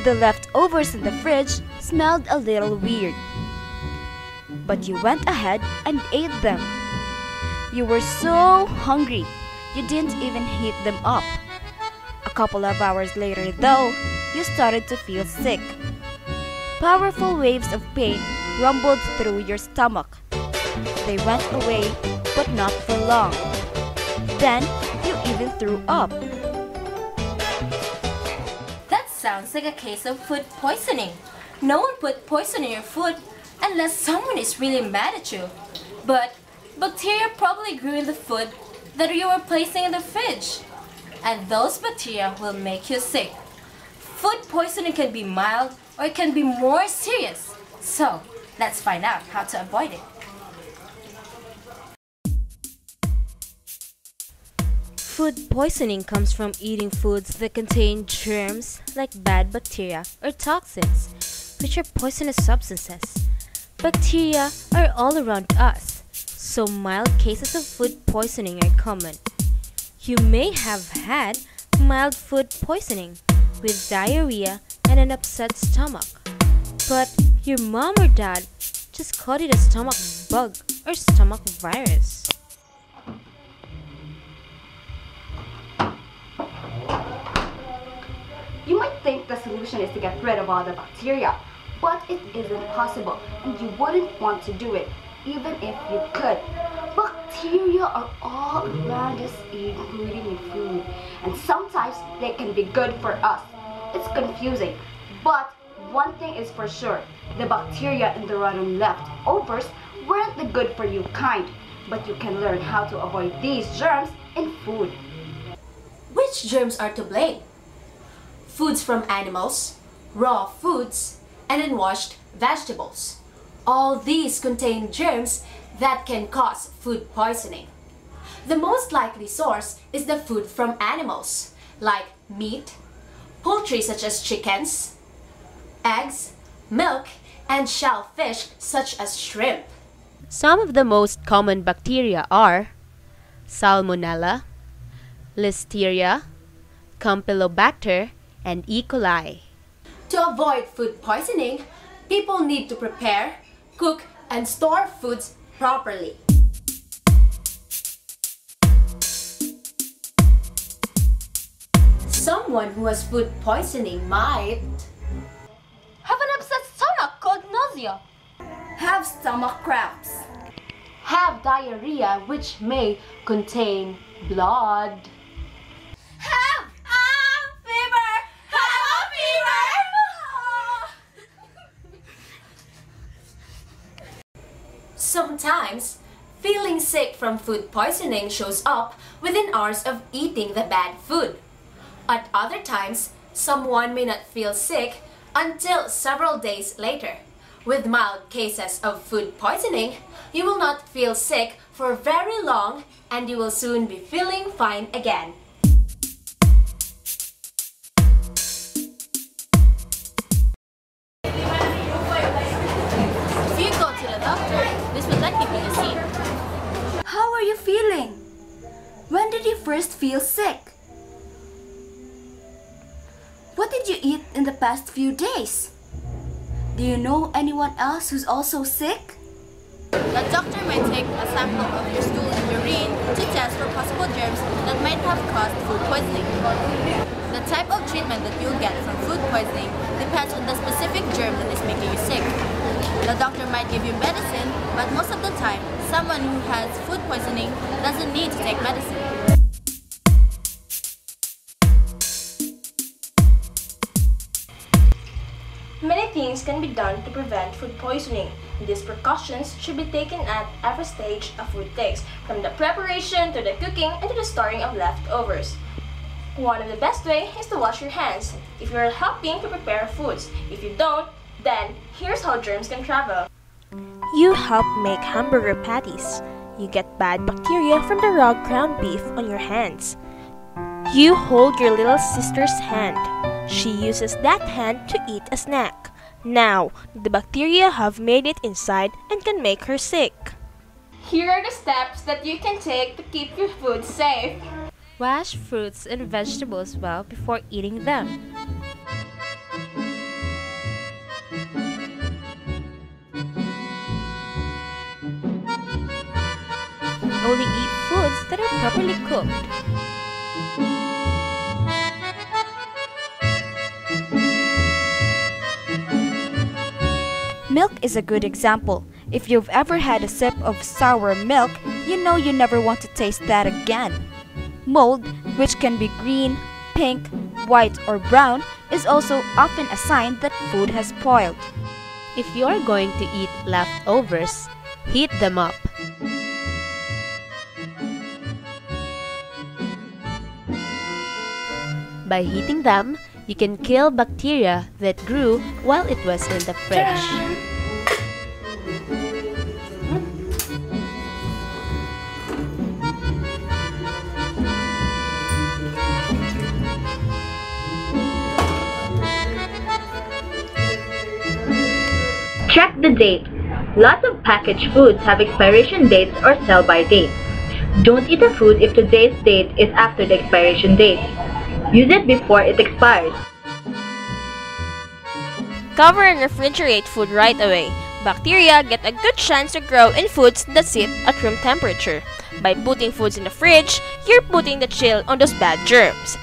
The leftovers in the fridge smelled a little weird, but you went ahead and ate them. You were so hungry, you didn't even heat them up. A couple of hours later, though, you started to feel sick. Powerful waves of pain rumbled through your stomach. They went away, but not for long. Then, you even threw up. That sounds like a case of food poisoning. No one put poison in your food unless someone is really mad at you. But bacteria probably grew in the food that you were placing in the fridge. And those bacteria will make you sick. Food poisoning can be mild or it can be more serious. So, let's find out how to avoid it. Food poisoning comes from eating foods that contain germs like bad bacteria or toxins, which are poisonous substances. Bacteria are all around us, so mild cases of food poisoning are common. You may have had mild food poisoning with diarrhea and an upset stomach, but your mom or dad just called it a stomach bug or stomach virus. You might think the solution is to get rid of all the bacteria, but it isn't possible, and you wouldn't want to do it, even if you could. Bacteria are all around us, including in food, and sometimes they can be good for us. It's confusing, but one thing is for sure, the bacteria in the rotten leftovers weren't the good for you kind, but you can learn how to avoid these germs in food. Which germs are to blame? Foods from animals, raw foods, and unwashed vegetables. All these contain germs that can cause food poisoning. The most likely source is the food from animals, like meat, poultry such as chickens, eggs, milk, and shellfish such as shrimp. Some of the most common bacteria are Salmonella, Listeria, Campylobacter, and E. coli. To avoid food poisoning, people need to prepare, cook, and store foods properly. Someone who has food poisoning might have an upset stomach called nausea, have stomach cramps, have diarrhea which may contain blood, have fever, have a fever. Sometimes, feeling sick from food poisoning shows up within hours of eating the bad food. At other times, someone may not feel sick until several days later. With mild cases of food poisoning, you will not feel sick for very long and you will soon be feeling fine again. If you go to the doctor, this will likely be the scene. How are you feeling? When did you first feel sick? What did you eat in the past few days? Do you know anyone else who's also sick? The doctor might take a sample of your stool and urine to test for possible germs that might have caused food poisoning. The type of treatment that you'll get from food poisoning depends on the specific germ that is making you sick. The doctor might give you medicine, but most of the time, someone who has food poisoning doesn't need to take medicine. Many things can be done to prevent food poisoning. These precautions should be taken at every stage a food takes, from the preparation to the cooking and to the storing of leftovers. One of the best ways is to wash your hands if you are helping to prepare foods. If you don't, then here's how germs can travel. You help make hamburger patties. You get bad bacteria from the raw ground beef on your hands. You hold your little sister's hand. She uses that hand to eat a snack. Now, the bacteria have made it inside and can make her sick. Here are the steps that you can take to keep your food safe. Wash fruits and vegetables well before eating them. Only eat foods that are properly cooked. Milk is a good example. If you've ever had a sip of sour milk, you know you never want to taste that again. Mold, which can be green, pink, white, or brown, is also often a sign that food has spoiled. If you're going to eat leftovers, heat them up. By heating them, you can kill bacteria that grew while it was in the fridge. Check the date. Lots of packaged foods have expiration dates or sell-by dates. Don't eat a food if today's date is after the expiration date. Use it before it expires. Cover and refrigerate food right away. Bacteria get a good chance to grow in foods that sit at room temperature. By putting foods in the fridge, you're putting the chill on those bad germs.